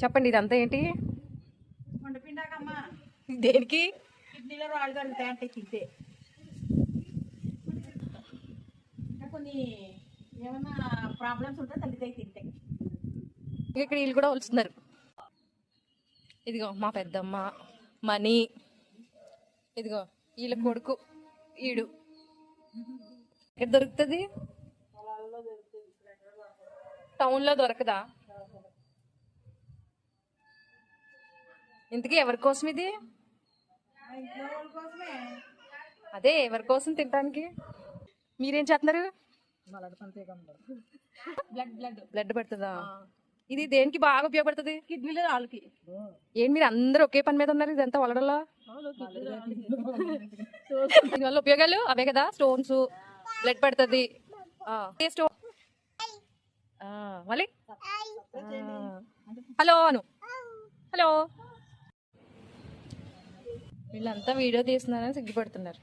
చెప్పండి ఇదంతా ఏంటి? వండపిండాకమ్మా దేనికి? కిడ్నీలో రాళ్ళు కలుగుతాయి అంటే తింటే ఇంకా కొన్ని ఏమన్నా ప్రాబ్లమ్స్ ఉంటే తగ్గుతాయి తింటే. ఇక్కడ వీళ్ళు కూడా వస్తున్నారు. ఇదిగో మా పెద్దమ్మ మనీ, ఇదిగో వీళ్ళ కొడుకు ఈడు. ఎక్కడ దొరుకుతుంది? టౌన్లో దొరకదా? ఇంతకీ ఎవరి కోసం ఇది? అదే ఎవరి కోసం తినడానికి? మీరేం చేస్తున్నారు? బ్లడ్ పడుతుందా? ఇది దేనికి బాగా ఉపయోగపడుతుంది? కిడ్నీలో రాళ్ళకి. ఏంటి మీరు అందరూ ఒకే పని మీద ఉన్నారు? ఇదంతా వలడలా? దీనివల్ల ఉపయోగాలు అవే కదా, స్టోన్స్, బ్లడ్ పడుతుంది. మళ్ళీ హలో అను. హలో. వీళ్ళంతా వీడియో తీస్తున్నారని సిగ్గుపడుతున్నారు.